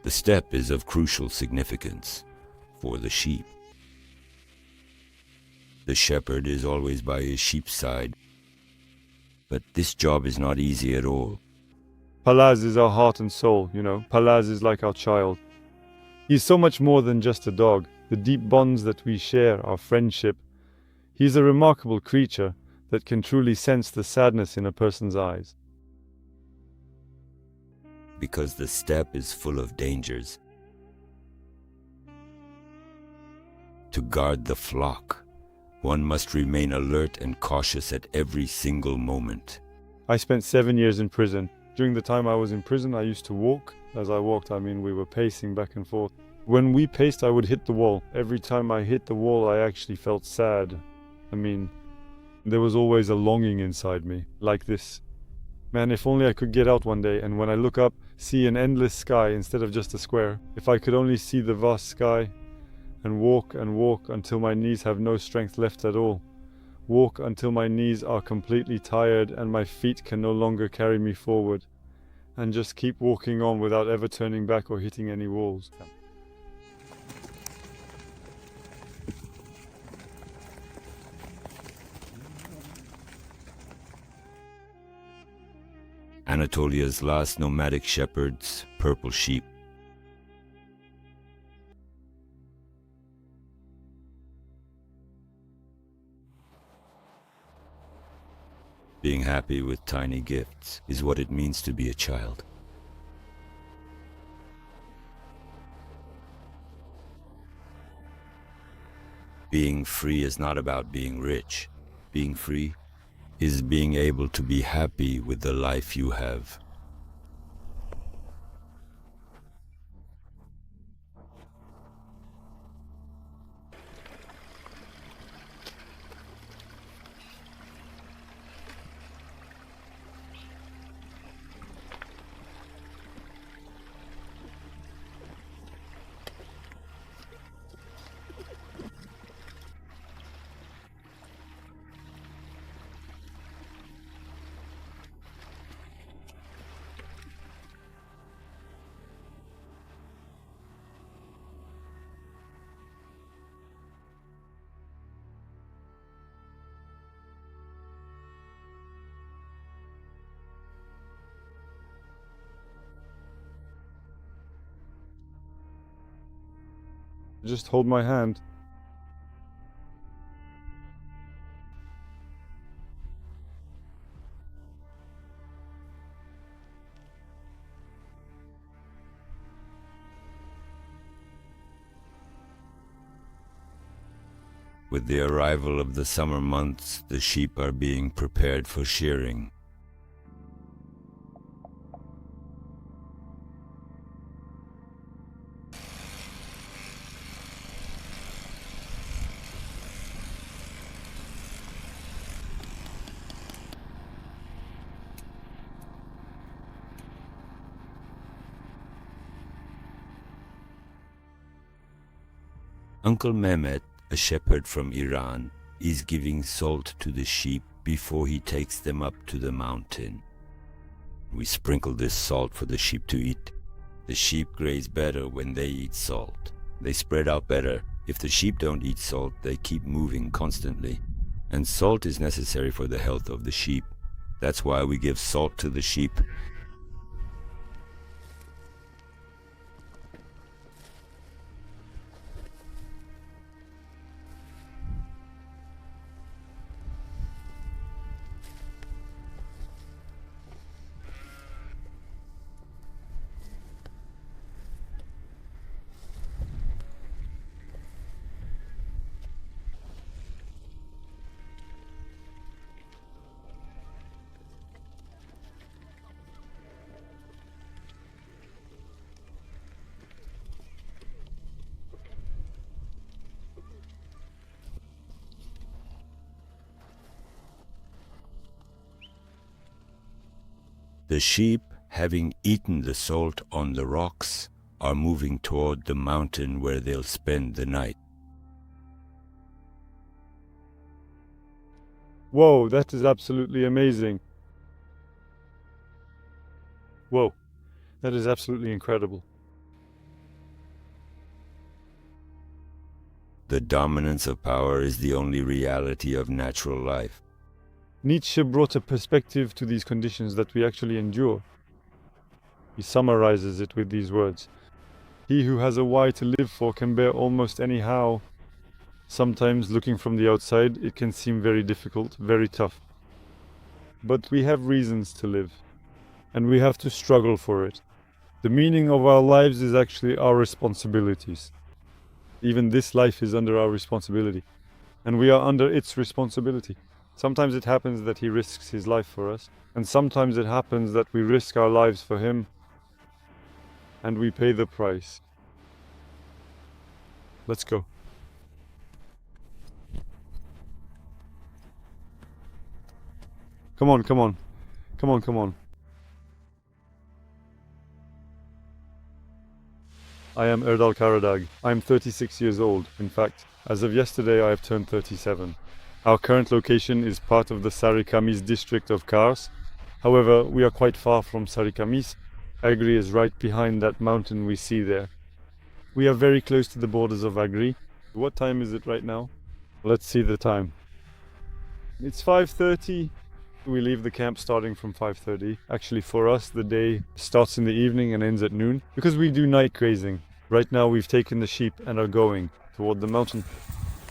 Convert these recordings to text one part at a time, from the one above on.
The step is of crucial significance for the sheep. The shepherd is always by his sheep's side, but this job is not easy at all. Palaz is our heart and soul, Palaz is like our child. He's so much more than just a dog. The deep bonds that we share, our friendship. He's a remarkable creature that can truly sense the sadness in a person's eyes. Because the steppe is full of dangers. To guard the flock, one must remain alert and cautious at every single moment. I spent 7 years in prison. During the time I was in prison, I used to walk. As I walked, we were pacing back and forth. When we paced, I would hit the wall. Every time I hit the wall, I actually felt sad. There was always a longing inside me, like this. Man, if only I could get out one day, and when I look up, see an endless sky instead of just a square. If I could only see the vast sky, and walk until my knees have no strength left at all. Walk until my knees are completely tired and my feet can no longer carry me forward. And just keep walking on without ever turning back or hitting any walls. Anatolia's last nomadic shepherds, purple sheep. Being happy with tiny gifts is what it means to be a child. Being free is not about being rich. Being free is being able to be happy with the life you have. Just hold my hand. With the arrival of the summer months, the sheep are being prepared for shearing. Uncle Mehmet, a shepherd from Iran, is giving salt to the sheep before he takes them up to the mountain. We sprinkle this salt for the sheep to eat. The sheep graze better when they eat salt. They spread out better. If the sheep don't eat salt, they keep moving constantly. And salt is necessary for the health of the sheep. That's why we give salt to the sheep. The sheep, having eaten the salt on the rocks, are moving toward the mountain where they'll spend the night. Whoa, that is absolutely amazing. Whoa, that is absolutely incredible. The dominance of power is the only reality of natural life. Nietzsche brought a perspective to these conditions that we actually endure. He summarizes it with these words: "He who has a why to live for can bear almost any how. Sometimes, looking from the outside, it can seem very difficult, very tough. But we have reasons to live, and we have to struggle for it. The meaning of our lives is actually our responsibilities. Even this life is under our responsibility, and we are under its responsibility. Sometimes it happens that he risks his life for us, and sometimes it happens that we risk our lives for him, and we pay the price. Let's go." Come on, come on. Come on, come on. I am Erdal Karadağ. I am 36 years old. In fact, as of yesterday I have turned 37. Our current location is part of the Sarıkamış district of Kars. However, we are quite far from Sarıkamış. Agri is right behind that mountain we see there. We are very close to the borders of Agri. What time is it right now? Let's see the time. It's 5:30. We leave the camp starting from 5:30. Actually, for us, the day starts in the evening and ends at noon because we do night grazing. Right now, we've taken the sheep and are going toward the mountain.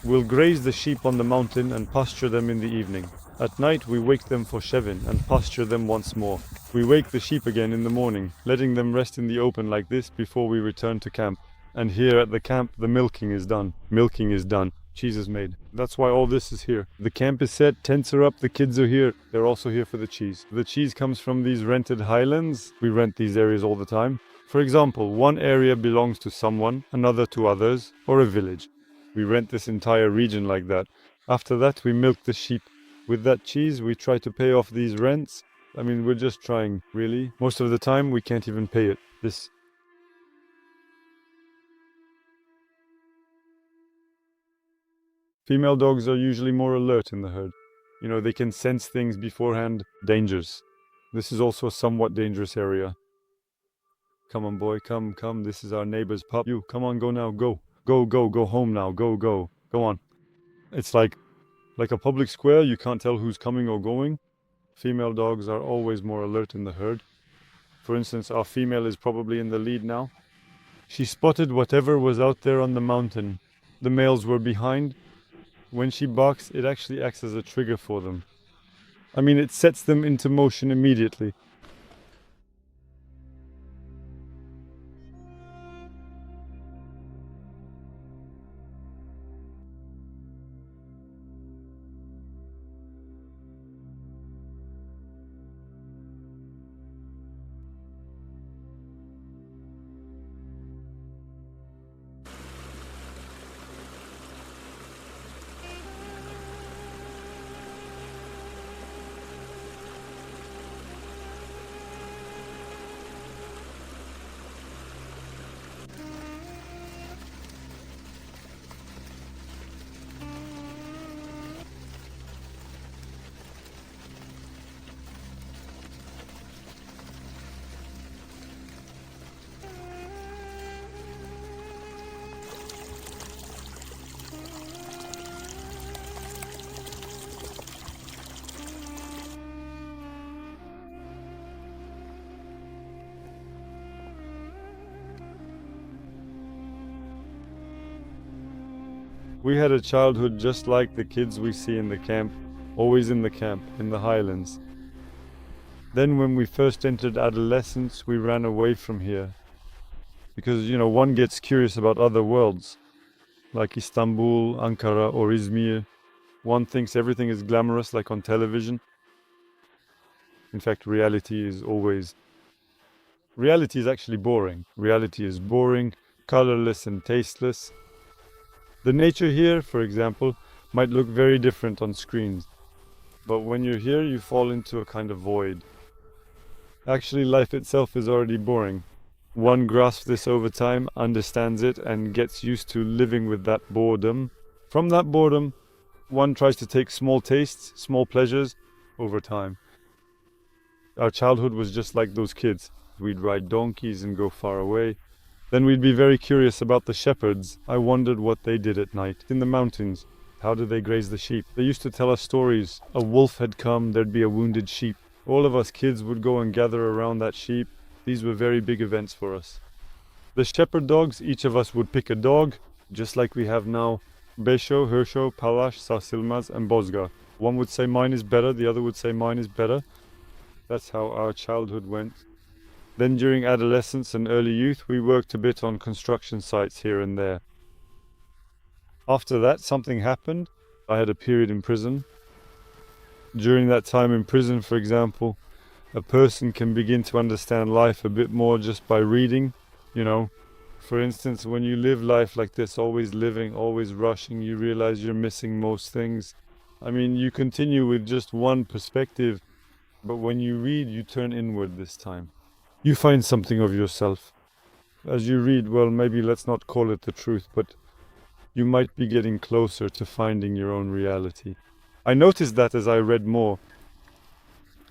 We'll graze the sheep on the mountain and pasture them in the evening. At night, we wake them for Shevin and pasture them once more. We wake the sheep again in the morning, letting them rest in the open like this before we return to camp. And here at the camp, the milking is done. Milking is done. Cheese is made. That's why all this is here. The camp is set, tents are up, the kids are here. They're also here for the cheese. The cheese comes from these rented highlands. We rent these areas all the time. For example, one area belongs to someone, another to others, or a village. We rent this entire region like that. After that, we milk the sheep. With that cheese, we try to pay off these rents. I mean, we're just trying, really. Most of the time, we can't even pay it. Female dogs are usually more alert in the herd. You know, they can sense things beforehand. Dangers. This is also a somewhat dangerous area. Come on, boy, come. This is our neighbor's pup. You, come on, go now, go. Go home now, go. Go on. It's like a public square, you can't tell who's coming or going. Female dogs are always more alert in the herd. For instance, our female is probably in the lead now. She spotted whatever was out there on the mountain. The males were behind. When she barks, it actually acts as a trigger for them. I mean, it sets them into motion immediately. We had a childhood just like the kids we see in the camp, always in the camp, in the highlands. Then when we first entered adolescence, we ran away from here. Because, you know, one gets curious about other worlds, like Istanbul, Ankara, or Izmir. One thinks everything is glamorous like on television. In fact, reality is actually boring. Reality is boring, colorless and tasteless. The nature here, for example, might look very different on screens. But when you're here, you fall into a kind of void. Actually, life itself is already boring. One grasps this over time, understands it, and gets used to living with that boredom. From that boredom, one tries to take small tastes, small pleasures, over time. Our childhood was just like those kids. We'd ride donkeys and go far away. Then we'd be very curious about the shepherds. I wondered what they did at night in the mountains. How did they graze the sheep? They used to tell us stories. A wolf had come, there'd be a wounded sheep. All of us kids would go and gather around that sheep. These were very big events for us. The shepherd dogs, each of us would pick a dog, just like we have now. Besho, Hirsho, Palash, Sasilmaz, and Bozga. One would say mine is better, the other would say mine is better. That's how our childhood went. Then during adolescence and early youth, we worked a bit on construction sites here and there. After that, something happened. I had a period in prison. During that time in prison, for example, a person can begin to understand life a bit more just by reading, you know. For instance, when you live life like this, always living, always rushing, you realize you're missing most things. I mean, you continue with just one perspective, but when you read, you turn inward this time. You find something of yourself. As you read, well, maybe let's not call it the truth, but you might be getting closer to finding your own reality. I noticed that as I read more.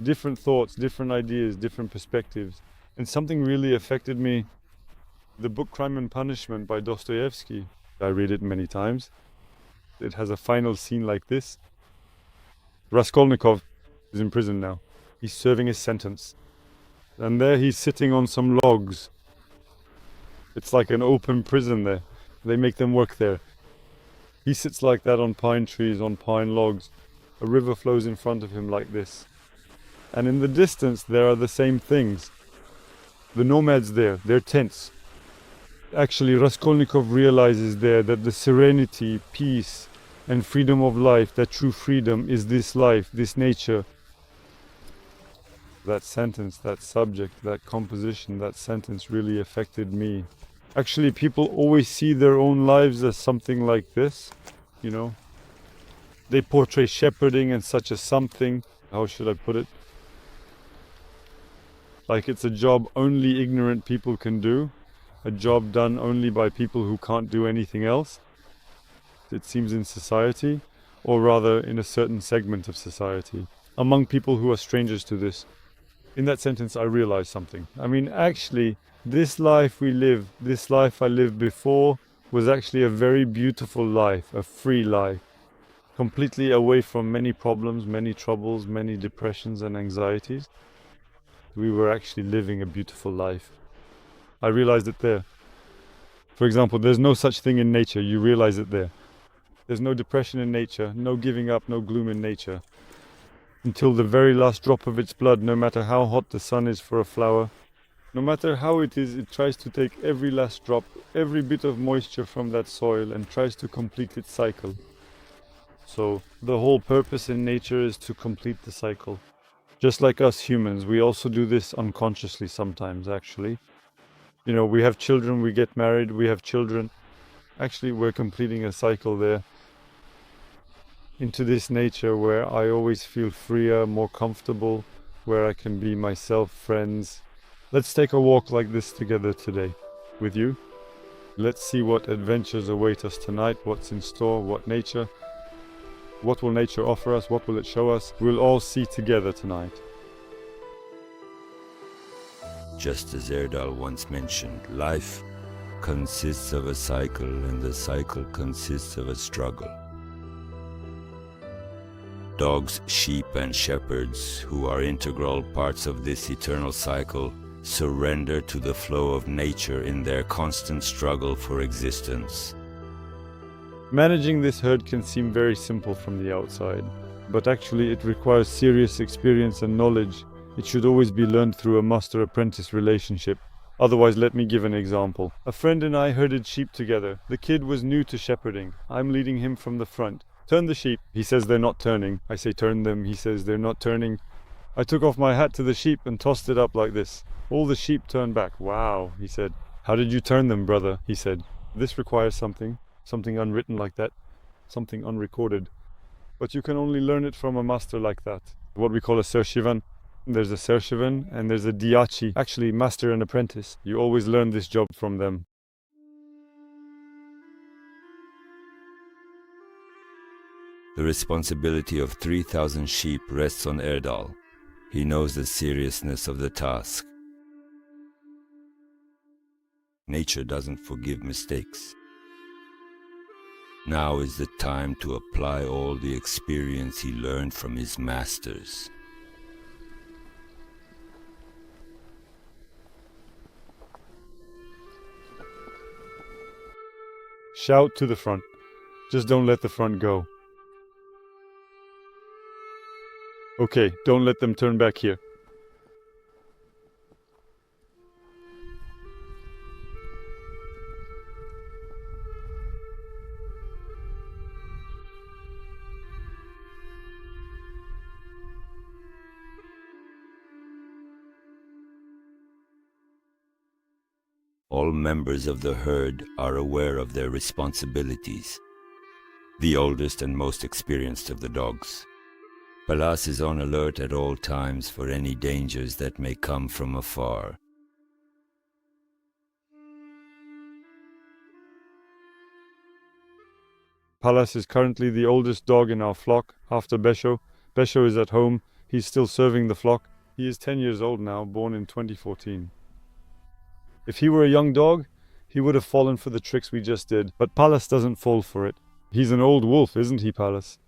Different thoughts, different ideas, different perspectives. And something really affected me. The book Crime and Punishment by Dostoevsky. I read it many times. It has a final scene like this. Raskolnikov is in prison now. He's serving his sentence. And there he's sitting on some logs. It's like an open prison there. They make them work there. He sits like that on pine trees, on pine logs. A river flows in front of him like this. And in the distance there are the same things. The nomads there, their tents. Actually, Raskolnikov realizes there that the serenity, peace, and freedom of life, that true freedom is this life, this nature. That sentence, that subject, that composition, that sentence really affected me. Actually, people always see their own lives as something like this, you know. They portray shepherding as such a something, how should I put it? Like it's a job only ignorant people can do, a job done only by people who can't do anything else. It seems in society, or rather in a certain segment of society, among people who are strangers to this. In that sentence, I realized something. I mean, actually, this life we live, this life I lived before, was actually a very beautiful life, a free life. Completely away from many problems, many troubles, many depressions and anxieties. We were actually living a beautiful life. I realized it there. For example, there's no such thing in nature, you realize it there. There's no depression in nature, no giving up, no gloom in nature. Until the very last drop of its blood, no matter how hot the sun is for a flower, no matter how it is, it tries to take every last drop, every bit of moisture from that soil and tries to complete its cycle. So the whole purpose in nature is to complete the cycle. Just like us humans, we also do this unconsciously sometimes, actually. You know, we have children, we get married, we have children. Actually, we're completing a cycle there. Into this nature where I always feel freer, more comfortable, where I can be myself, friends. Let's take a walk like this together today, with you. Let's see what adventures await us tonight, what's in store, what will nature offer us, what will it show us? We'll all see together tonight. Just as Erdal once mentioned, life consists of a cycle and the cycle consists of a struggle. Dogs, sheep and shepherds, who are integral parts of this eternal cycle, surrender to the flow of nature in their constant struggle for existence. Managing this herd can seem very simple from the outside, but actually it requires serious experience and knowledge. It should always be learned through a master-apprentice relationship. Otherwise, let me give an example. A friend and I herded sheep together. The kid was new to shepherding. I'm leading him from the front. Turn the sheep. He says they're not turning. I say turn them. He says they're not turning. I took off my hat to the sheep and tossed it up like this. All the sheep turned back. Wow, he said. How did you turn them, brother? He said. This requires something unwritten like that, something unrecorded. But you can only learn it from a master like that. What we call a sershivan. There's a sershivan and there's a diachi, actually master and apprentice. You always learn this job from them. The responsibility of 3,000 sheep rests on Erdal. He knows the seriousness of the task. Nature doesn't forgive mistakes. Now is the time to apply all the experience he learned from his masters. Shout to the front. Just don't let the front go. Okay, don't let them turn back here. All members of the herd are aware of their responsibilities. The oldest and most experienced of the dogs. Palas is on alert at all times for any dangers that may come from afar. Palas is currently the oldest dog in our flock, after Besho. Besho is at home. He's still serving the flock. He is 10 years old now, born in 2014. If he were a young dog, he would have fallen for the tricks we just did, but Palas doesn't fall for it. He's an old wolf, isn't he, Palas?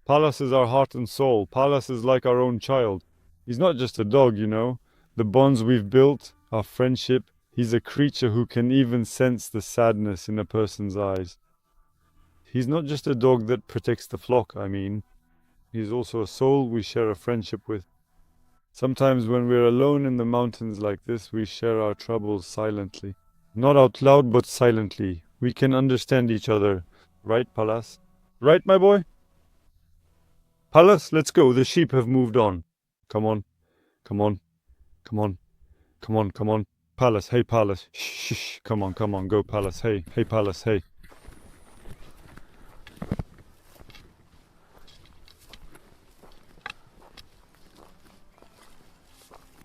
Palas is our heart and soul. Palas is like our own child. He's not just a dog, you know. The bonds we've built, our friendship, he's a creature who can even sense the sadness in a person's eyes. He's not just a dog that protects the flock, I mean. He's also a soul we share a friendship with. Sometimes when we're alone in the mountains like this, we share our troubles silently. Not out loud, but silently. We can understand each other. Right, Palas? Right, my boy? Palas, let's go. The sheep have moved on. Come on. Come on. Come on. Come on, come on. Palas, hey, Palas. Shh, shh. Come on, go, Palas. Hey, hey, Palas, hey.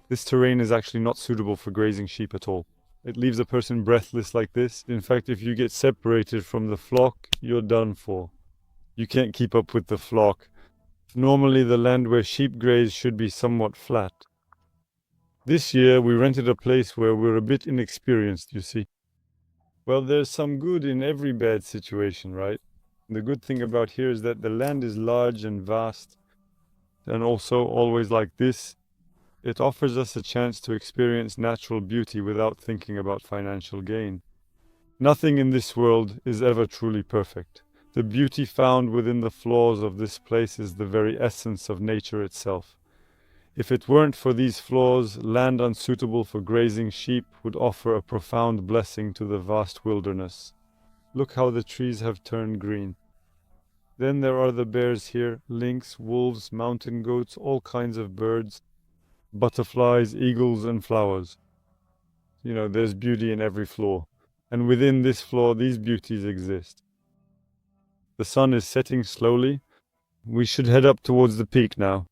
This terrain is actually not suitable for grazing sheep at all. It leaves a person breathless like this. In fact, if you get separated from the flock, you're done for. You can't keep up with the flock. Normally, the land where sheep graze should be somewhat flat. This year, we rented a place where we're a bit inexperienced, you see. Well, there's some good in every bad situation, right? The good thing about here is that the land is large and vast, and also always like this. It offers us a chance to experience natural beauty without thinking about financial gain. Nothing in this world is ever truly perfect. The beauty found within the flaws of this place is the very essence of nature itself. If it weren't for these flaws, land unsuitable for grazing sheep would offer a profound blessing to the vast wilderness. Look how the trees have turned green. Then there are the bears here, lynx, wolves, mountain goats, all kinds of birds. Butterflies, eagles, and flowers. You know, there's beauty in every flaw. And within this flaw, these beauties exist. The sun is setting slowly. We should head up towards the peak now.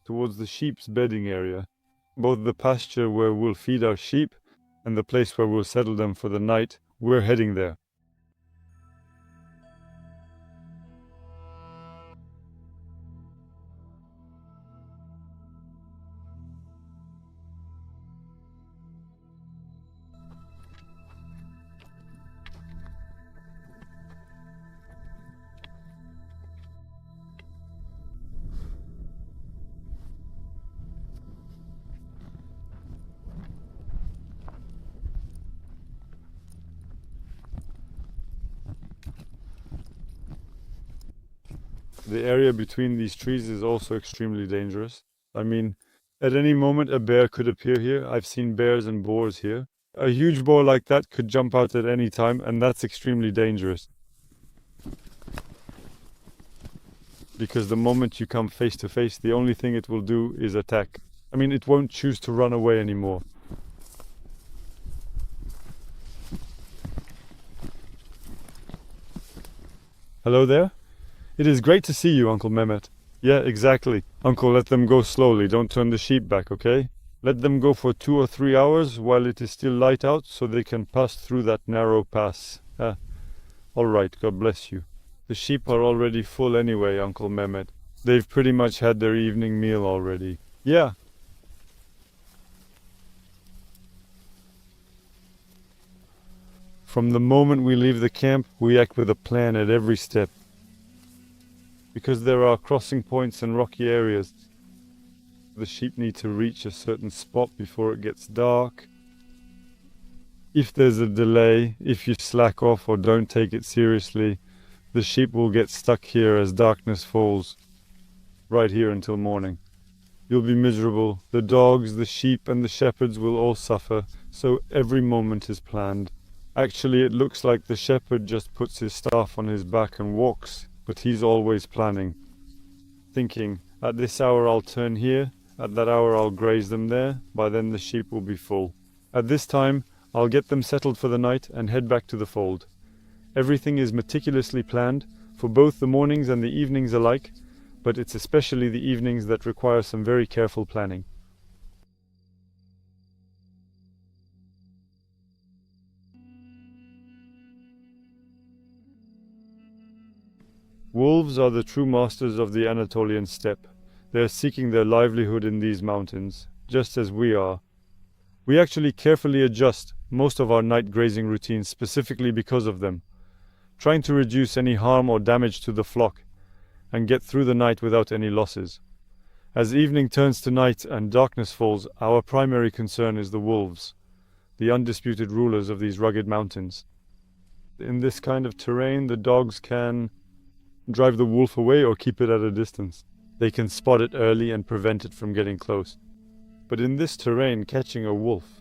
Towards the sheep's bedding area. Both the pasture where we'll feed our sheep and the place where we'll settle them for the night, we're heading there. The area between these trees is also extremely dangerous. I mean, at any moment a bear could appear here. I've seen bears and boars here. A huge boar like that could jump out at any time, and that's extremely dangerous. Because the moment you come face to face, the only thing it will do is attack. I mean, it won't choose to run away anymore. Hello there? It is great to see you, Uncle Mehmet. Yeah, exactly. Uncle, let them go slowly. Don't turn the sheep back, okay? Let them go for 2 or 3 hours while it is still light out so they can pass through that narrow pass. All right, God bless you. The sheep are already full anyway, Uncle Mehmet. They've pretty much had their evening meal already. Yeah. From the moment we leave the camp, we act with a plan at every step. Because there are crossing points and rocky areas, the sheep need to reach a certain spot before it gets dark. If there's a delay, if you slack off or don't take it seriously, the sheep will get stuck here as darkness falls, right here until morning. You'll be miserable. The dogs, the sheep and the shepherds will all suffer, so every moment is planned. Actually, it looks like the shepherd just puts his staff on his back and walks, but he's always planning, thinking, at this hour I'll turn here, at that hour I'll graze them there, by then the sheep will be full. At this time, I'll get them settled for the night and head back to the fold. Everything is meticulously planned, for both the mornings and the evenings alike, but it's especially the evenings that require some very careful planning. Wolves are the true masters of the Anatolian steppe. They are seeking their livelihood in these mountains, just as we are. We actually carefully adjust most of our night grazing routines specifically because of them, trying to reduce any harm or damage to the flock and get through the night without any losses. As evening turns to night and darkness falls, our primary concern is the wolves, the undisputed rulers of these rugged mountains. In this kind of terrain, the dogs can drive the wolf away or keep it at a distance. They can spot it early and prevent it from getting close. But in this terrain, catching a wolf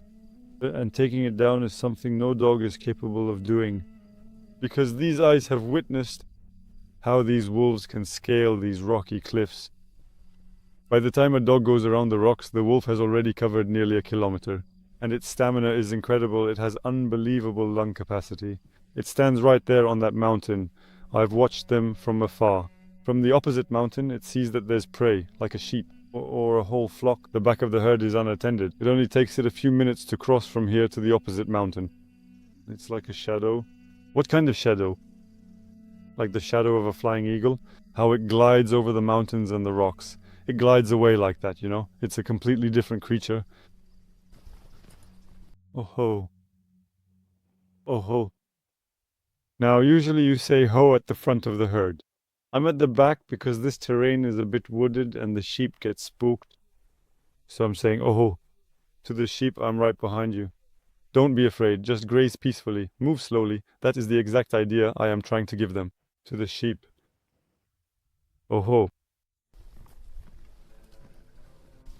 and taking it down is something no dog is capable of doing, because these eyes have witnessed how these wolves can scale these rocky cliffs. By the time a dog goes around the rocks, the wolf has already covered nearly a kilometer, and its stamina is incredible. It has unbelievable lung capacity. It stands right there on that mountain. I've watched them from afar. From the opposite mountain, it sees that there's prey, like a sheep or a whole flock. The back of the herd is unattended. It only takes it a few minutes to cross from here to the opposite mountain. It's like a shadow. What kind of shadow? Like the shadow of a flying eagle? How it glides over the mountains and the rocks. It glides away like that, you know? It's a completely different creature. Oh ho. Oh ho. Now, usually you say ho at the front of the herd. I'm at the back because this terrain is a bit wooded and the sheep get spooked. So I'm saying oh ho. To the sheep, I'm right behind you. Don't be afraid, just graze peacefully, move slowly. That is the exact idea I am trying to give them. To the sheep. Oh ho.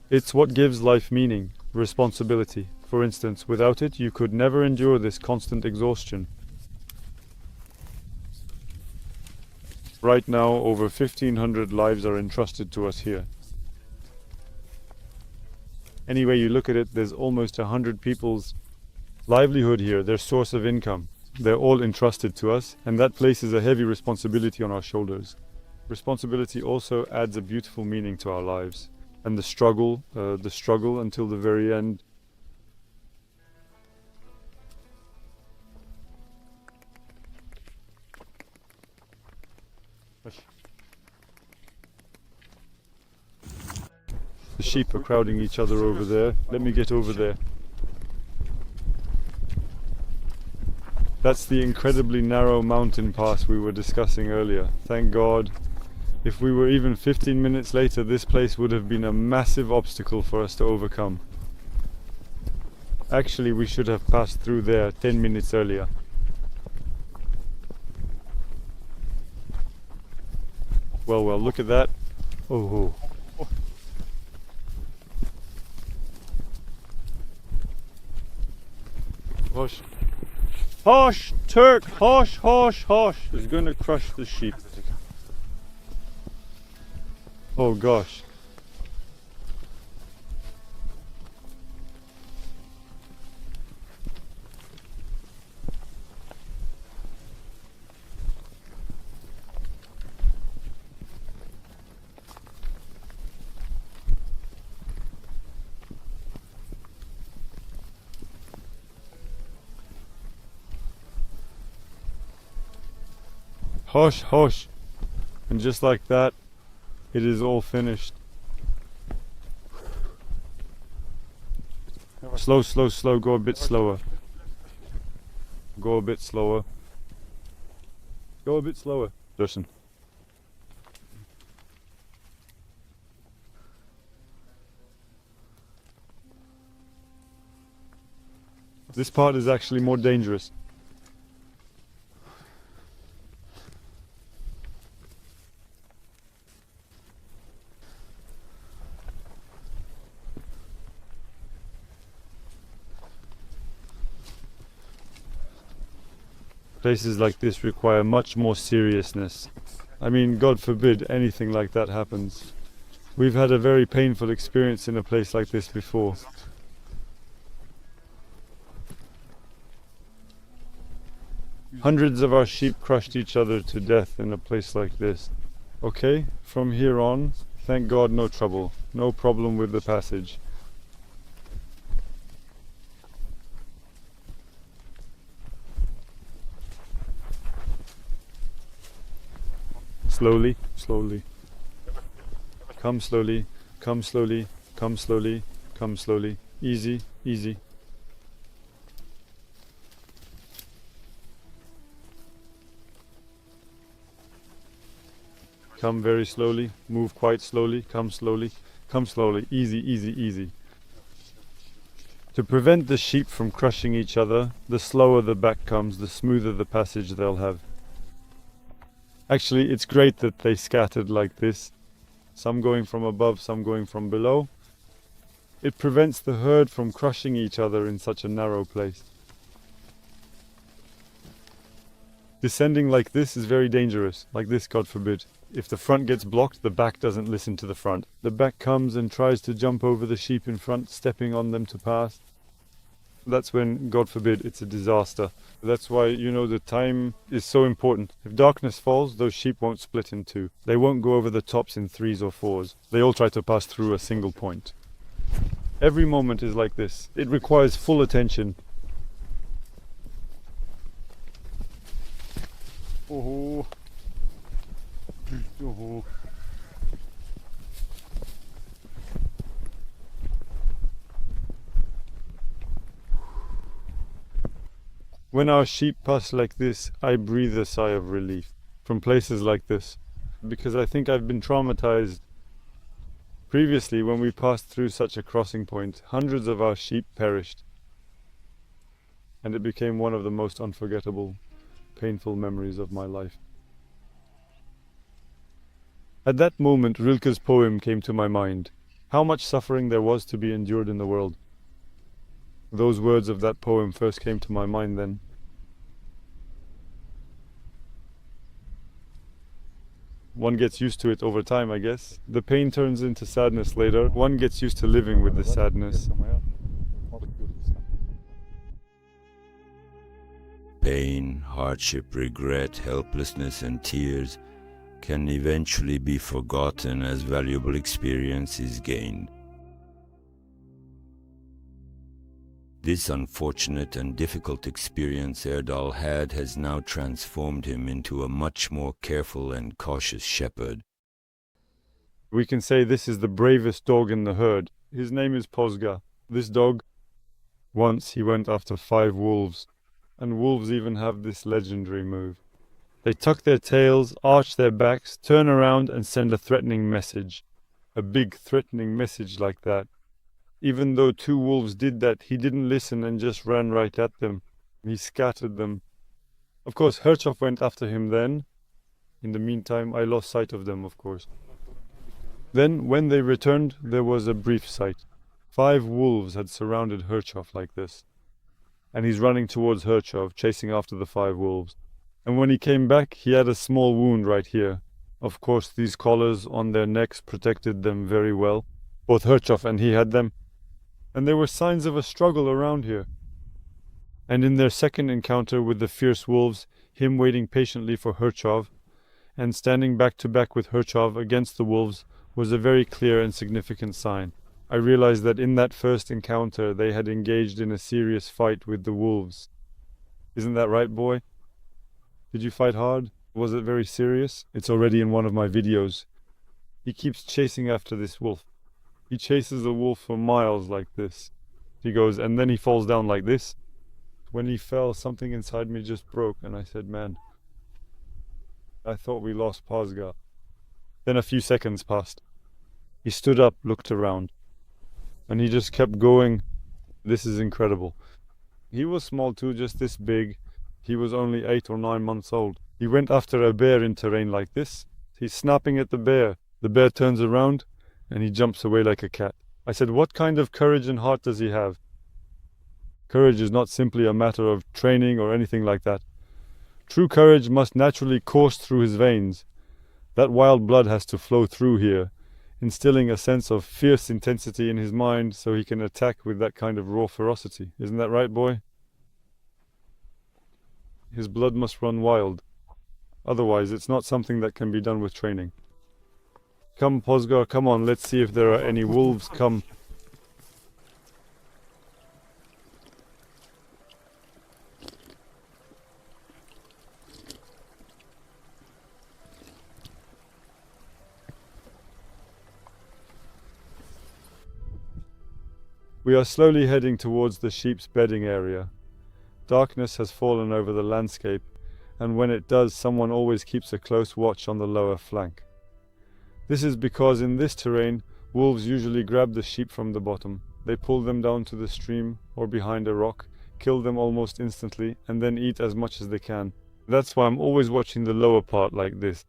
It's what gives life meaning, responsibility. For instance, without it, you could never endure this constant exhaustion. Right now, over 1,500 lives are entrusted to us here. Any way you look at it, there's almost 100 people's livelihood here, their source of income. They're all entrusted to us, and that places a heavy responsibility on our shoulders. Responsibility also adds a beautiful meaning to our lives. And the struggle until the very end. The sheep are crowding each other over there. Let me get over there. That's the incredibly narrow mountain pass we were discussing earlier. Thank God. If we were even 15 minutes later, this place would have been a massive obstacle for us to overcome. Actually, we should have passed through there 10 minutes earlier. Well, look at that. Oh. Hush. Hush, Turk! Hush, hush, hush! It's gonna crush the sheep. Oh gosh. Hush, hush. And just like that, it is all finished. Slow, go a bit slower. Go a bit slower. Go a bit slower. Listen. This part is actually more dangerous. Places like this require much more seriousness. I mean, God forbid anything like that happens. We've had a very painful experience in a place like this before. Hundreds of our sheep crushed each other to death in a place like this. Okay, from here on, thank God no trouble, no problem with the passage. Slowly, slowly. Come slowly, come slowly, come slowly, come slowly. Easy, easy. Come very slowly, move quite slowly, come slowly, easy, easy, easy. To prevent the sheep from crushing each other, the slower the back comes, the smoother the passage they'll have. Actually, it's great that they scattered like this, some going from above, some going from below. It prevents the herd from crushing each other in such a narrow place. Descending like this is very dangerous, like this, God forbid. If the front gets blocked, the back doesn't listen to the front. The back comes and tries to jump over the sheep in front, stepping on them to pass. That's when, God forbid, it's a disaster. That's why, the time is so important. If darkness falls, those sheep won't split in two. They won't go over the tops in threes or fours. They all try to pass through a single point. Every moment is like this. It requires full attention. Oh. Oh. When our sheep pass like this, I breathe a sigh of relief from places like this, because I think I've been traumatized. Previously, when we passed through such a crossing point, hundreds of our sheep perished, and it became one of the most unforgettable, painful memories of my life. At that moment, Rilke's poem came to my mind. How much suffering there was to be endured in the world. Those words of that poem first came to my mind then. One gets used to it over time, I guess. The pain turns into sadness later. One gets used to living with the sadness. Pain, hardship, regret, helplessness, and tears can eventually be forgotten as valuable experience is gained. This unfortunate and difficult experience Erdal had has now transformed him into a much more careful and cautious shepherd. We can say this is the bravest dog in the herd. His name is Pozga. This dog, once he went after 5 wolves, and wolves even have this legendary move. They tuck their tails, arch their backs, turn around and send a threatening message. A big threatening message like that. Even though 2 wolves did that, he didn't listen and just ran right at them. He scattered them. Of course, Herchov went after him then. In the meantime, I lost sight of them, of course. Then, when they returned, there was a brief sight. 5 wolves had surrounded Herchov like this. And he's running towards Herchov, chasing after the 5 wolves. And when he came back, he had a small wound right here. Of course, these collars on their necks protected them very well. Both Herchov and he had them. And there were signs of a struggle around here. And in their second encounter with the fierce wolves, him waiting patiently for Herchov, and standing back to back with Herchov against the wolves, was a very clear and significant sign. I realized that in that first encounter they had engaged in a serious fight with the wolves. Isn't that right, boy? Did you fight hard? Was it very serious? It's already in one of my videos. He keeps chasing after this wolf. He chases a wolf for miles like this. He goes, and then he falls down like this. When he fell, something inside me just broke, and I said, man, I thought we lost Pozga. Then a few seconds passed. He stood up, looked around, and he just kept going. This is incredible. He was small too, just this big. He was only 8 or 9 months old. He went after a bear in terrain like this. He's snapping at the bear. The bear turns around and he jumps away like a cat. I said, what kind of courage and heart does he have? Courage is not simply a matter of training or anything like that. True courage must naturally course through his veins. That wild blood has to flow through here, instilling a sense of fierce intensity in his mind so he can attack with that kind of raw ferocity. Isn't that right, boy? His blood must run wild. Otherwise, it's not something that can be done with training. Come, Pozgar, come on, let's see if there are any wolves. Come. We are slowly heading towards the sheep's bedding area. Darkness has fallen over the landscape, and when it does, someone always keeps a close watch on the lower flank. This is because in this terrain, wolves usually grab the sheep from the bottom. They pull them down to the stream or behind a rock, kill them almost instantly, and then eat as much as they can. That's why I'm always watching the lower part like this.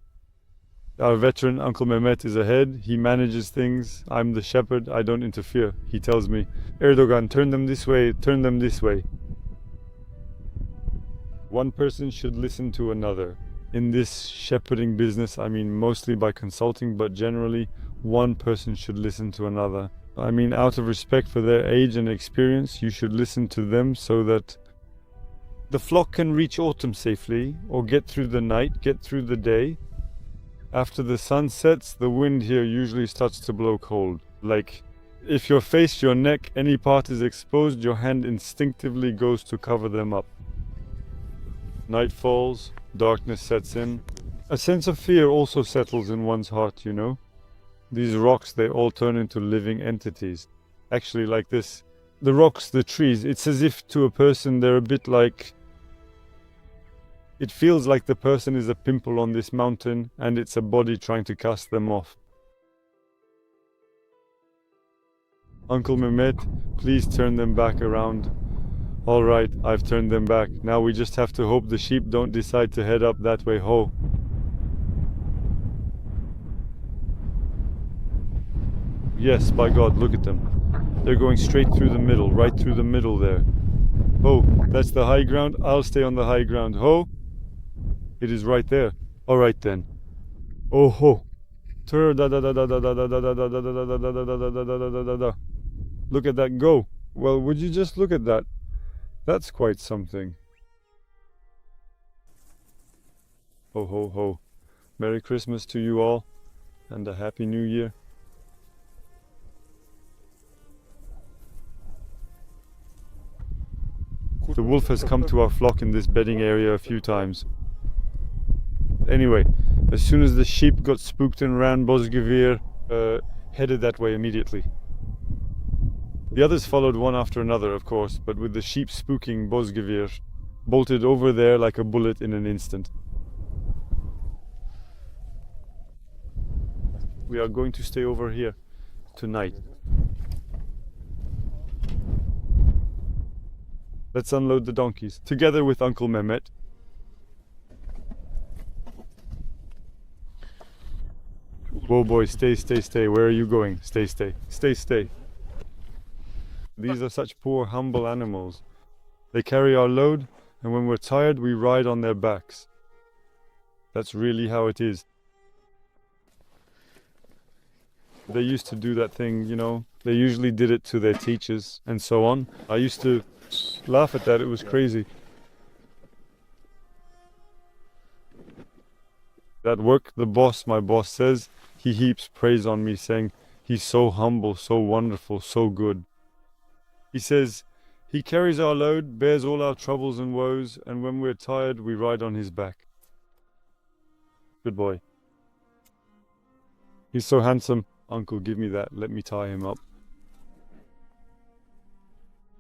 Our veteran Uncle Mehmet is ahead. He manages things. I'm the shepherd. I don't interfere. He tells me, Erdogan, turn them this way, turn them this way. One person should listen to another. In this shepherding business, I mean mostly by consulting, but generally one person should listen to another. I mean, out of respect for their age and experience, you should listen to them so that the flock can reach autumn safely, or get through the night, get through the day. After the sun sets, the wind here usually starts to blow cold. Like, if your face, your neck, any part is exposed, your hand instinctively goes to cover them up. Night falls, darkness sets in. A sense of fear also settles in one's heart, you know? These rocks, they all turn into living entities. Actually, like this. The rocks, the trees, it's as if to a person they're a bit like... It feels like the person is a pimple on this mountain and it's a body trying to cast them off. Uncle Mehmet, please turn them back around. All right, I've turned them back. Now we just have to hope the sheep don't decide to head up that way. Ho! Yes, by God, look at them. They're going straight through the middle, right through the middle there. Ho! That's the high ground. I'll stay on the high ground. Ho! It is right there. All right then. Oh ho! Look at that go. Well, would you just look at that? That's quite something. Ho ho ho. Merry Christmas to you all, and a Happy New Year. The wolf has come to our flock in this bedding area a few times. Anyway, as soon as the sheep got spooked and ran, Bozgevir headed that way immediately. The others followed one after another, of course, but with the sheep spooking, Bozgevir bolted over there like a bullet in an instant. We are going to stay over here tonight. Let's unload the donkeys, together with Uncle Mehmet. Whoa boy, stay, stay, stay. Where are you going? Stay, stay. Stay, stay. These are such poor, humble animals. They carry our load, and when we're tired, we ride on their backs. That's really how it is. They used to do that thing, you know. They usually did it to their teachers and so on. I used to laugh at that. It was crazy. At work, the boss, my boss says, he heaps praise on me, saying he's so humble, so wonderful, so good. He says he carries our load, bears all our troubles and woes, and when we're tired, we ride on his back. Good boy. He's so handsome. Uncle, give me that. Let me tie him up.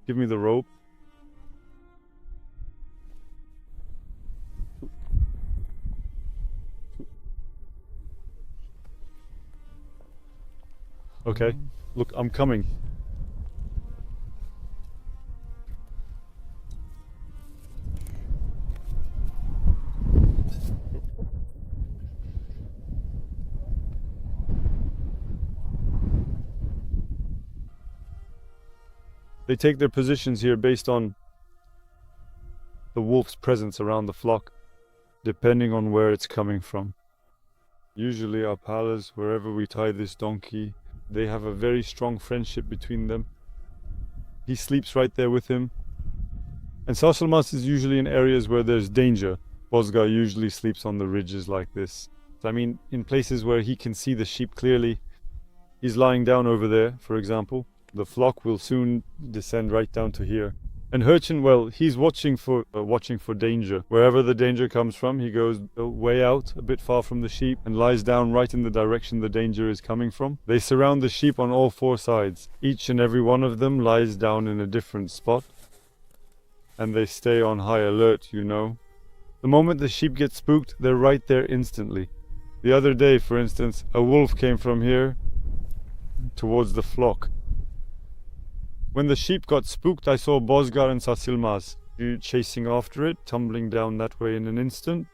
Give me the rope. okay? Look, I'm coming. They take their positions here based on the wolf's presence around the flock, depending on where it's coming from. Usually our palas, wherever we tie this donkey, they have a very strong friendship between them. He sleeps right there with him. And Sarsılmaz is usually in areas where there's danger. Bozgar usually sleeps on the ridges like this. I mean, in places where he can see the sheep clearly. He's lying down over there, for example. The flock will soon descend right down to here. And Hurchin, well, he's watching for danger. Wherever the danger comes from, he goes way out, a bit far from the sheep, and lies down right in the direction the danger is coming from. They surround the sheep on all four sides. Each and every one of them lies down in a different spot. And they stay on high alert, you know. The moment the sheep get spooked, they're right there instantly. The other day, for instance, a wolf came from here towards the flock. When the sheep got spooked, I saw Bozgar and Sarsılmaz chasing after it, tumbling down that way in an instant.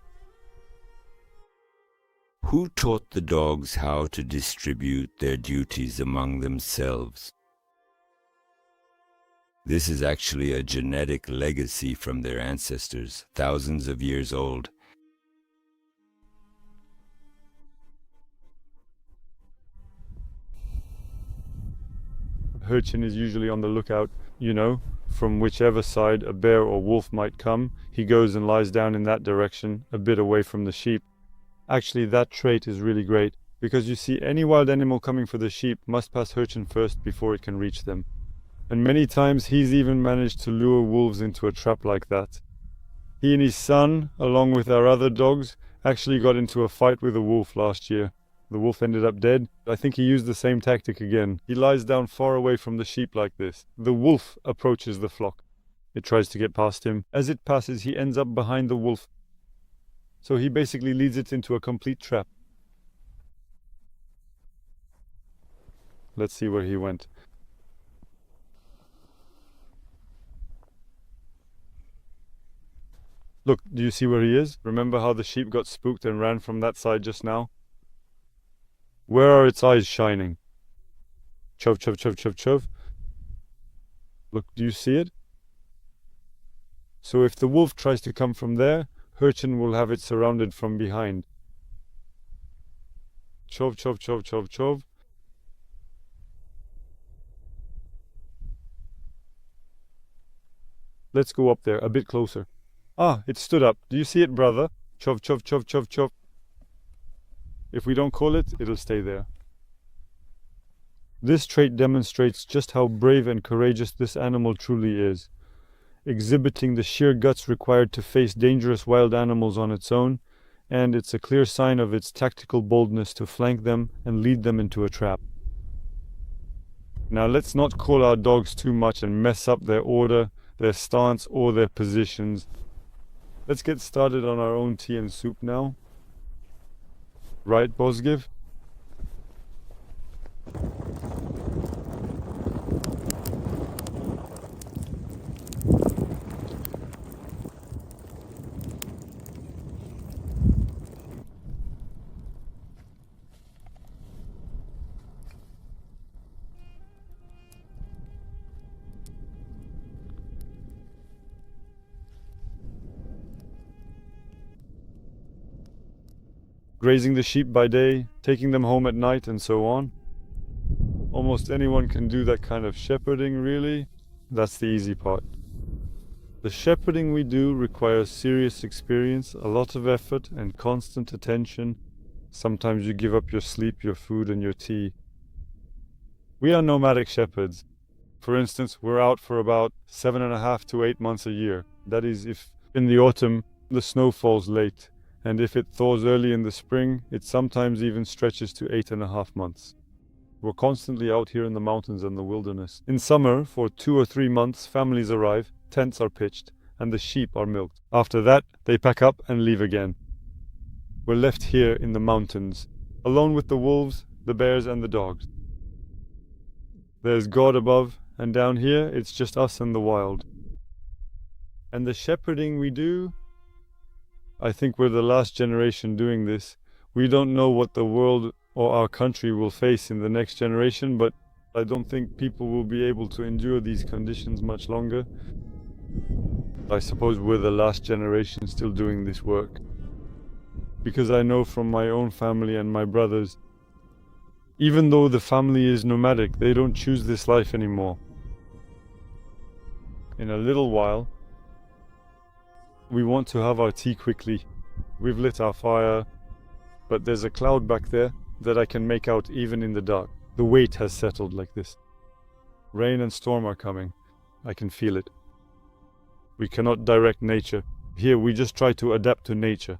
Who taught the dogs how to distribute their duties among themselves? This is actually a genetic legacy from their ancestors, thousands of years old. Hurchin is usually on the lookout, you know, from whichever side a bear or wolf might come. He goes and lies down in that direction, a bit away from the sheep. Actually, that trait is really great, because you see, any wild animal coming for the sheep must pass Hurchin first before it can reach them. And many times he's even managed to lure wolves into a trap like that. He and his son, along with our other dogs, actually got into a fight with a wolf last year. The wolf ended up dead. I think he used the same tactic again. He lies down far away from the sheep like this. The wolf approaches the flock. It tries to get past him. As it passes, he ends up behind the wolf. So he basically leads it into a complete trap. Let's see where he went. Look, do you see where he is? Remember how the sheep got spooked and ran from that side just now? Where are its eyes shining? Chov, chov, chov, chov, chov. Look, do you see it? So if the wolf tries to come from there, Hurchin will have it surrounded from behind. Chov, chov, chov, chov, chov. Let's go up there, a bit closer. Ah, it stood up. Do you see it, brother? Chov, chov, chov, chov, chov. If we don't call it, it'll stay there. This trait demonstrates just how brave and courageous this animal truly is, exhibiting the sheer guts required to face dangerous wild animals on its own, and it's a clear sign of its tactical boldness to flank them and lead them into a trap. Now let's not call our dogs too much and mess up their order, their stance, or their positions. Let's get started on our own tea and soup now. Right, Bozgiv? Grazing the sheep by day, taking them home at night, and so on. Almost anyone can do that kind of shepherding, really. That's the easy part. The shepherding we do requires serious experience, a lot of effort, and constant attention. Sometimes you give up your sleep, your food, and your tea. We are nomadic shepherds. For instance, we're out for about 7.5 to 8 months a year. That is, if in the autumn the snow falls late. And if it thaws early in the spring, it sometimes even stretches to 8.5 months. We're constantly out here in the mountains and the wilderness. In summer, for 2 or 3 months, families arrive, tents are pitched, and the sheep are milked. After that, they pack up and leave again. We're left here in the mountains, alone with the wolves, the bears, and the dogs. There's God above, and down here it's just us and the wild. And the shepherding we do, I think we're the last generation doing this. We don't know what the world or our country will face in the next generation, but I don't think people will be able to endure these conditions much longer. I suppose we're the last generation still doing this work. Because I know from my own family and my brothers, even though the family is nomadic, they don't choose this life anymore. In a little while, we want to have our tea quickly. We've lit our fire, but there's a cloud back there that I can make out even in the dark. The weight has settled like this. Rain and storm are coming. I can feel it. We cannot direct nature. Here we just try to adapt to nature.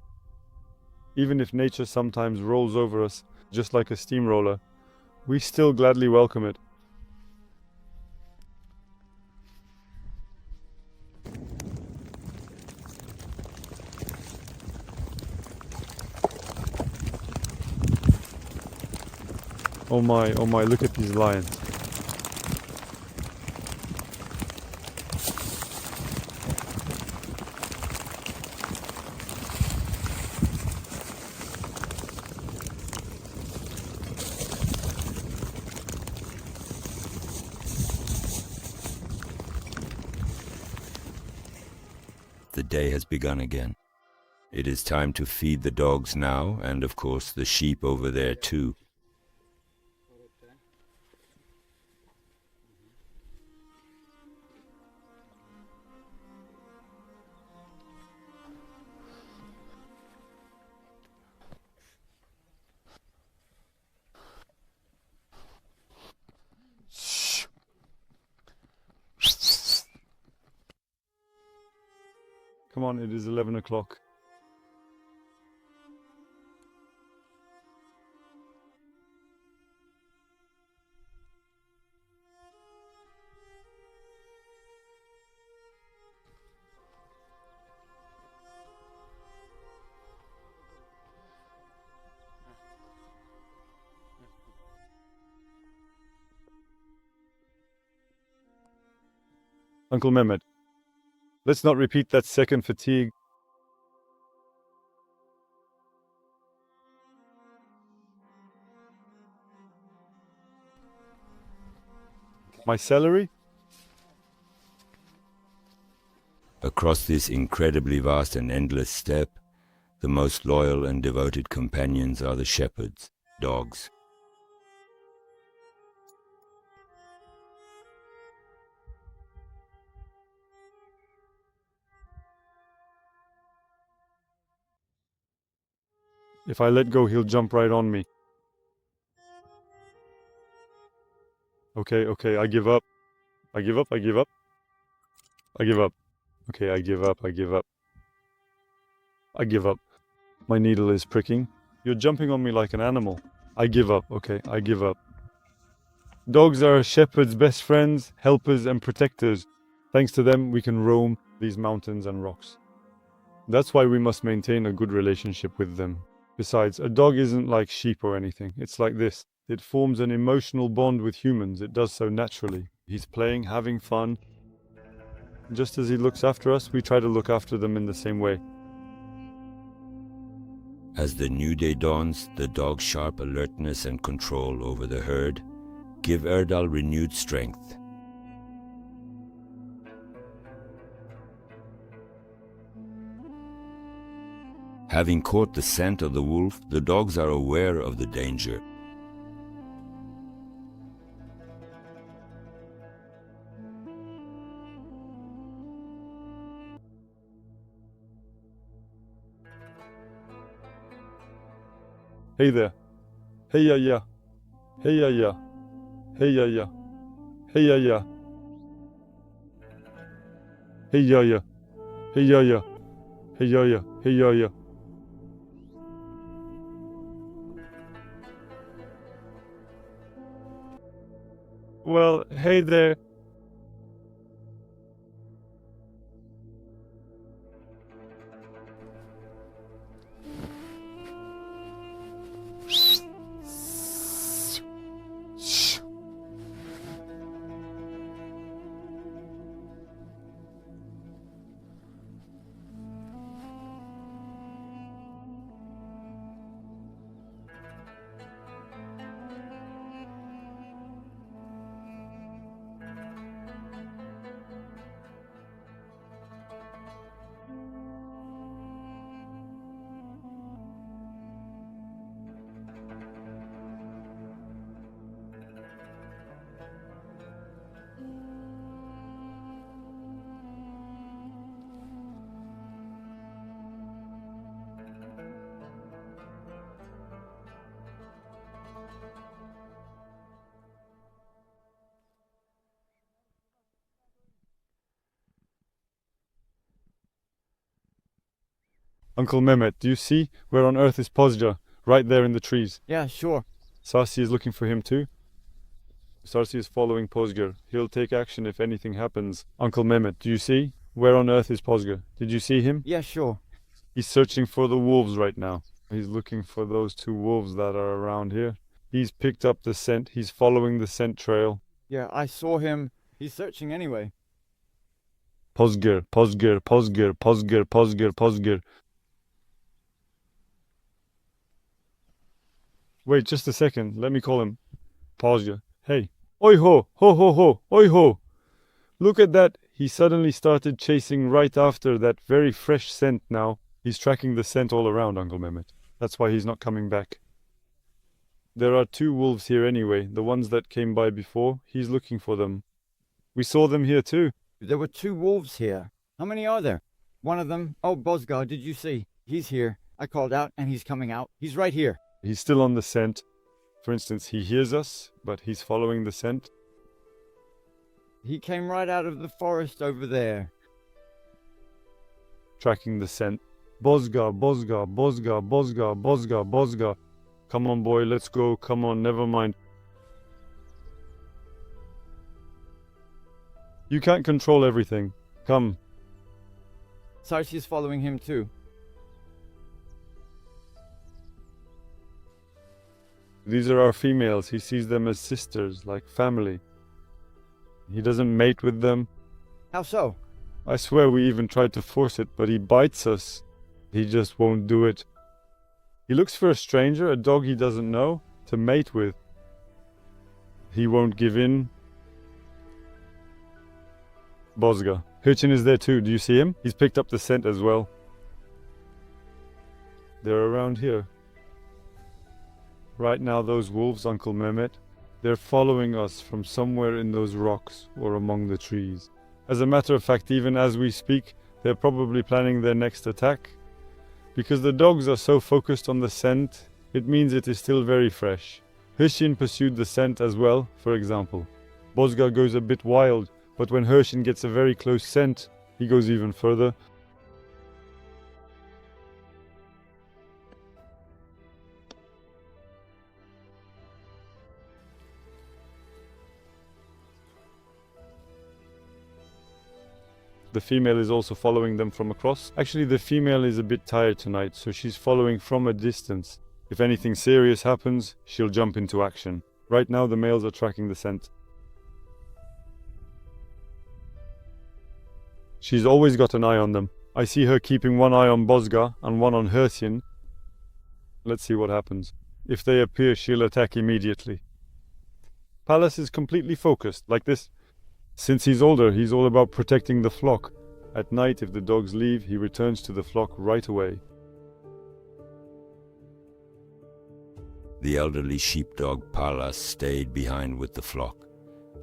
Even if nature sometimes rolls over us, just like a steamroller, we still gladly welcome it. Oh my, look at these lions. The day has begun again. It is time to feed the dogs now, and of course the sheep over there too. Come on, it is 11 o'clock. Uncle Mehmet, let's not repeat that second fatigue. My celery? Across this incredibly vast and endless steppe, the most loyal and devoted companions are the shepherds, dogs. If I let go, he'll jump right on me. Okay, I give up. I give up. I give up. Okay, I give up. I give up. My needle is pricking. You're jumping on me like an animal. I give up. Okay, I give up. Dogs are a shepherd's best friends, helpers, and protectors. Thanks to them, we can roam these mountains and rocks. That's why we must maintain a good relationship with them. Besides, a dog isn't like sheep or anything. It's like this. It forms an emotional bond with humans. It does so naturally. He's playing, having fun. Just as he looks after us, we try to look after them in the same way. As the new day dawns, the dog's sharp alertness and control over the herd give Erdal renewed strength. Having caught the scent of the wolf, the dogs are aware of the danger. Hey there. Hey ya ya. Hey ya ya. Hey ya ya. Hey ya ya. Hey ya ya. Hey ya ya. Hey ya ya. Hey ya ya. Well, hey there. Uncle Mehmet, do you see? Where on earth is Pozja? Right there in the trees. Yeah, sure. Sarsi is looking for him too. Sarsi is following Pozger. He'll take action if anything happens. Uncle Mehmet, do you see? Where on earth is Pozger? Did you see him? Yeah, sure. He's searching for the wolves right now. He's looking for those two wolves that are around here. He's picked up the scent. He's following the scent trail. Yeah, I saw him. He's searching anyway. Pozger, Pozger, Pozger, Pozger, Pozger, Pozger. Wait, just a second. Let me call him. Pozger. Hey. Oi ho, ho ho ho, oi ho. Look at that. He suddenly started chasing right after that very fresh scent now. He's tracking the scent all around, Uncle Mehmet. That's why he's not coming back. There are two wolves here anyway, the ones that came by before. He's looking for them. We saw them here too. There were two wolves here. How many are there? One of them, oh, Bozgar, did you see? He's here. I called out and he's coming out. He's right here. He's still on the scent. For instance, he hears us, but he's following the scent. He came right out of the forest over there. Tracking the scent. Bozgar, Bozgar, Bozgar, Bozgar, Bozgar, Bozgar. Come on, boy, let's go. Come on, never mind. You can't control everything. Come. Sarsi's following him too. These are our females. He sees them as sisters, like family. He doesn't mate with them. How so? I swear we even tried to force it, but he bites us. He just won't do it. He looks for a stranger, a dog he doesn't know, to mate with. He won't give in. Bozga. Hurchin is there too. Do you see him? He's picked up the scent as well. They're around here. Right now, those wolves, Uncle Mehmet, they're following us from somewhere in those rocks or among the trees. As a matter of fact, even as we speak, they're probably planning their next attack. Because the dogs are so focused on the scent, it means it is still very fresh. Hrshin pursued the scent as well, for example. Bozga goes a bit wild, but when Hrshin gets a very close scent, he goes even further. The female is also following them from across. Actually, the female is a bit tired tonight, so she's following from a distance. If anything serious happens, she'll jump into action. Right now, the males are tracking the scent. She's always got an eye on them. I see her keeping one eye on Bozga and one on Hrshin. Let's see what happens. If they appear, she'll attack immediately. Pallas is completely focused, like this. Since he's older, he's all about protecting the flock. At night, if the dogs leave, he returns to the flock right away. The elderly sheepdog Pallas stayed behind with the flock.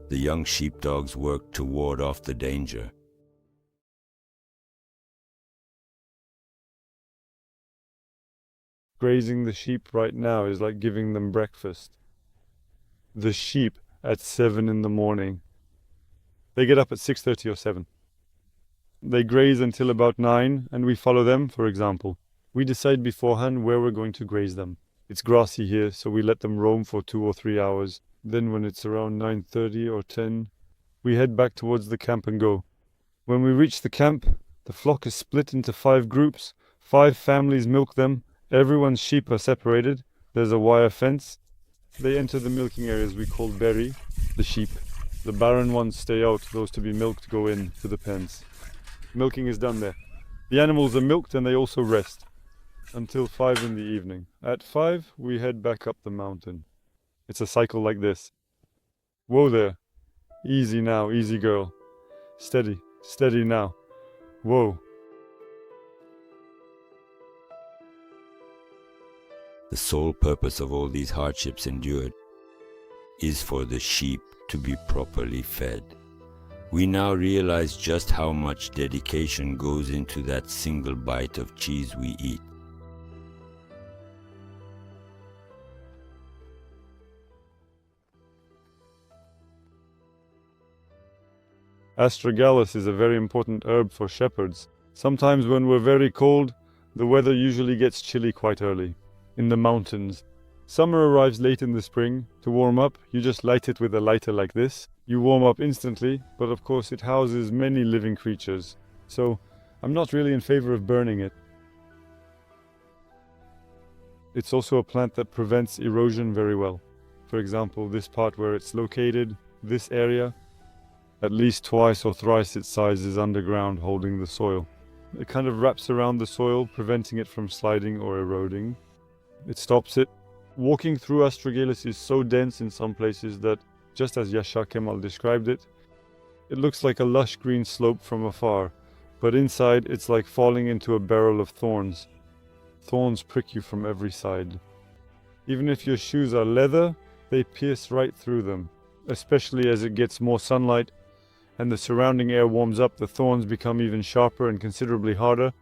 The young sheepdogs worked to ward off the danger. Grazing the sheep right now is like giving them breakfast. The sheep at 7 in the morning. They get up at 6:30 or 7. They graze until about 9, and we follow them, for example. We decide beforehand where we're going to graze them. It's grassy here, so we let them roam for 2 or 3 hours. Then when it's around 9:30 or 10, we head back towards the camp and go. When we reach the camp, the flock is split into 5 groups. 5 families milk them. Everyone's sheep are separated. There's a wire fence. They enter the milking areas we call berry, the sheep. The barren ones stay out, those to be milked go in to the pens. Milking is done there. The animals are milked and they also rest until 5 in the evening. At 5, we head back up the mountain. It's a cycle like this. Whoa there. Easy now, easy girl. Steady, steady now. Whoa. The sole purpose of all these hardships endured is for the sheep to be properly fed. We now realize just how much dedication goes into that single bite of cheese we eat. Astragalus is a very important herb for shepherds. Sometimes when we're very cold, The weather usually gets chilly quite early. In the mountains, summer arrives late in the spring. To warm up, you just light it with a lighter like this. You warm up instantly, but of course it houses many living creatures. So I'm not really in favor of burning it. It's also a plant that prevents erosion very well. For example, this part where it's located, this area, at least twice or thrice its size is underground holding the soil. It kind of wraps around the soil, preventing it from sliding or eroding. It stops it. Walking through Astragalus is so dense in some places that, just as Yashar Kemal described it, it looks like a lush green slope from afar, but inside it's like falling into a barrel of thorns. Thorns prick you from every side. Even if your shoes are leather, they pierce right through them. Especially as it gets more sunlight and the surrounding air warms up, the thorns become even sharper and considerably harder.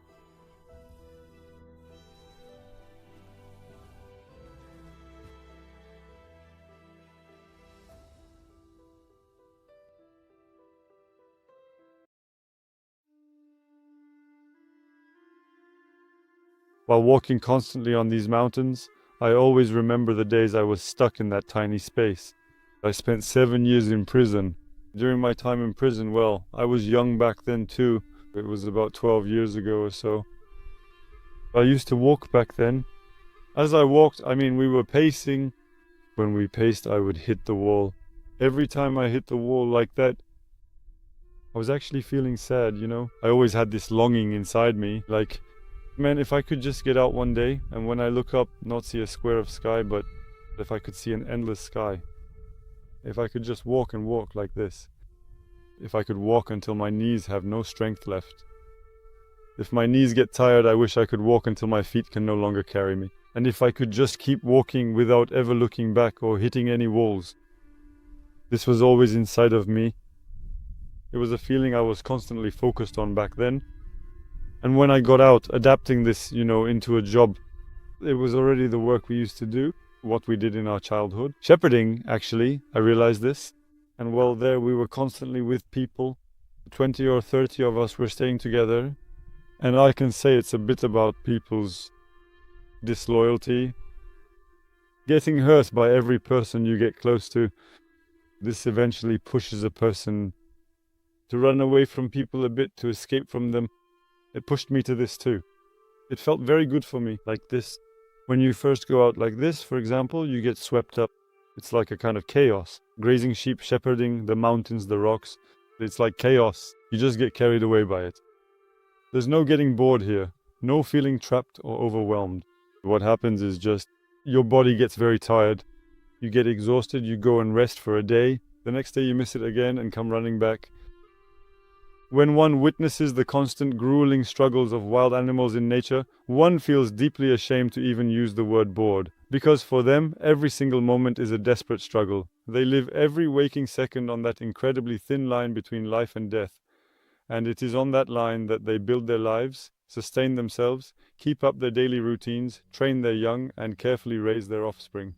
While walking constantly on these mountains, I always remember the days I was stuck in that tiny space. I spent 7 years in prison. During my time in prison, well, I was young back then too. It was about 12 years ago or so. I used to walk back then. As I walked, we were pacing. When we paced, I would hit the wall. Every time I hit the wall like that, I was actually feeling sad, you know? I always had this longing inside me, like, man, if I could just get out one day, and when I look up, not see a square of sky, but if I could see an endless sky. If I could just walk and walk like this. If I could walk until my knees have no strength left. If my knees get tired, I wish I could walk until my feet can no longer carry me. And if I could just keep walking without ever looking back or hitting any walls. This was always inside of me. It was a feeling I was constantly focused on back then. And when I got out, adapting this, into a job, it was already the work we used to do. What we did in our childhood. Shepherding, actually, I realized this. And while there we were constantly with people. 20 or 30 of us were staying together. And I can say it's a bit about people's disloyalty. Getting hurt by every person you get close to. This eventually pushes a person to run away from people a bit, to escape from them. It pushed me to this too. It felt very good for me, like this. When you first go out like this, for example, you get swept up. It's like a kind of chaos. Grazing sheep, shepherding, the mountains, the rocks. It's like chaos. You just get carried away by it. There's no getting bored here. No feeling trapped or overwhelmed. What happens is just your body gets very tired. You get exhausted, you go and rest for a day. The next day you miss it again and come running back. When one witnesses the constant grueling struggles of wild animals in nature, one feels deeply ashamed to even use the word bored. Because for them, every single moment is a desperate struggle. They live every waking second on that incredibly thin line between life and death. And it is on that line that they build their lives, sustain themselves, keep up their daily routines, train their young, and carefully raise their offspring.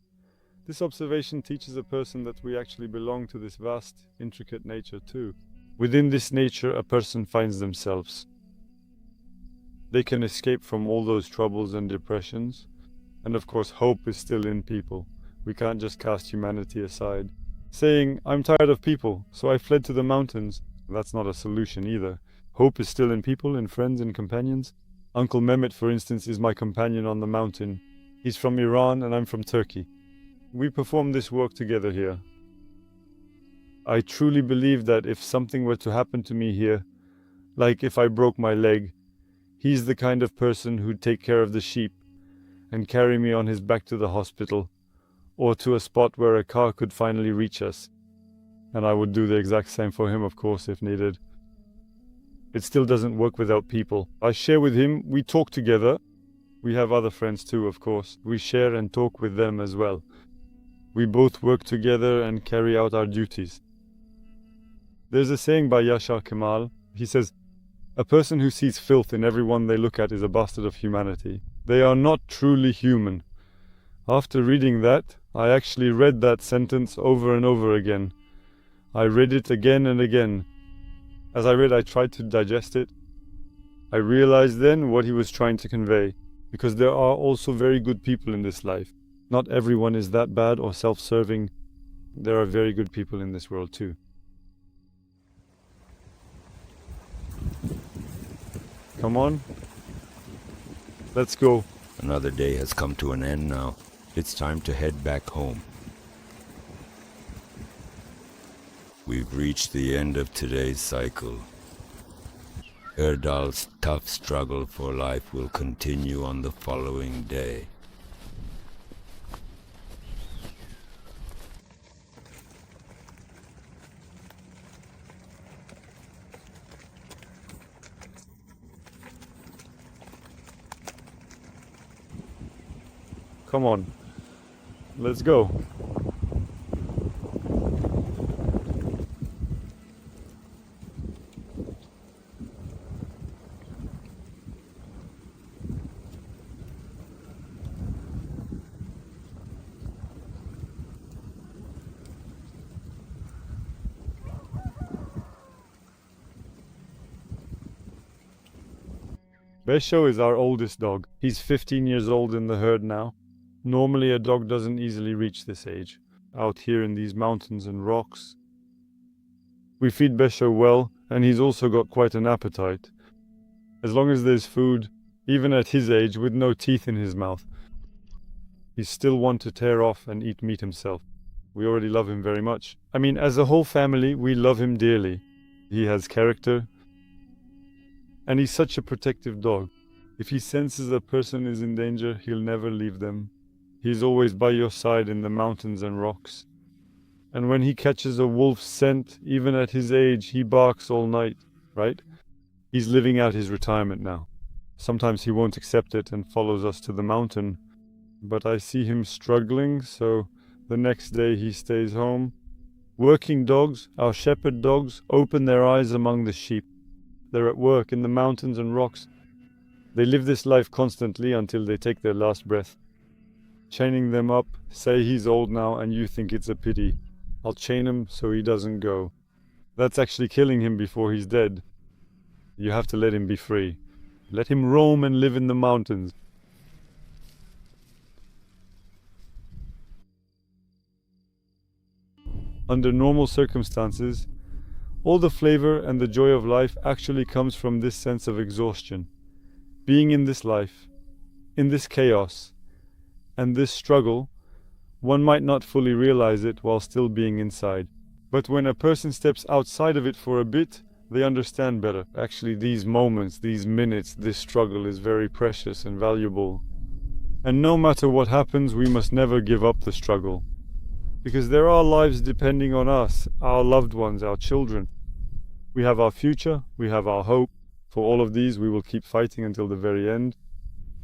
This observation teaches a person that we actually belong to this vast, intricate nature too. Within this nature, a person finds themselves. They can escape from all those troubles and depressions. And of course, hope is still in people. We can't just cast humanity aside. Saying, I'm tired of people, so I fled to the mountains. That's not a solution either. Hope is still in people, in friends and companions. Uncle Mehmet, for instance, is my companion on the mountain. He's from Iran and I'm from Turkey. We perform this work together here. I truly believe that if something were to happen to me here, like if I broke my leg, he's the kind of person who'd take care of the sheep and carry me on his back to the hospital or to a spot where a car could finally reach us. And I would do the exact same for him, of course, if needed. It still doesn't work without people. I share with him, we talk together. We have other friends too, of course. We share and talk with them as well. We both work together and carry out our duties. There's a saying by Yashar Kemal. He says, a person who sees filth in everyone they look at is a bastard of humanity. They are not truly human. After reading that, I actually read that sentence over and over again. I read it again and again. As I read, I tried to digest it. I realized then what he was trying to convey, because there are also very good people in this life. Not everyone is that bad or self-serving. There are very good people in this world too. Come on. Let's go. Another day has come to an end now. It's time to head back home. We've reached the end of today's cycle. Erdal's tough struggle for life will continue on the following day. Come on. Let's go. Besho is our oldest dog. He's 15 years old in the herd now. Normally a dog doesn't easily reach this age, out here in these mountains and rocks. We feed Besho well, and he's also got quite an appetite. As long as there's food, even at his age with no teeth in his mouth, he's still one to tear off and eat meat himself. We already love him very much. I mean, as a whole family, we love him dearly. He has character, and he's such a protective dog. If he senses a person is in danger, he'll never leave them. He's always by your side in the mountains and rocks. And when he catches a wolf's scent, even at his age, he barks all night, right? He's living out his retirement now. Sometimes he won't accept it and follows us to the mountain. But I see him struggling, so the next day he stays home. Working dogs, our shepherd dogs, open their eyes among the sheep. They're at work in the mountains and rocks. They live this life constantly until they take their last breath. Chaining them up, say he's old now and you think it's a pity. I'll chain him so he doesn't go. That's actually killing him before he's dead. You have to let him be free. Let him roam and live in the mountains. Under normal circumstances, all the flavor and the joy of life actually comes from this sense of exhaustion. Being in this life, in this chaos, and this struggle, one might not fully realize it while still being inside. But when a person steps outside of it for a bit, they understand better. Actually, these moments, these minutes, this struggle is very precious and valuable. And no matter what happens, we must never give up the struggle. Because there are lives depending on us, our loved ones, our children. We have our future, we have our hope. For all of these, we will keep fighting until the very end.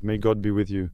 May God be with you.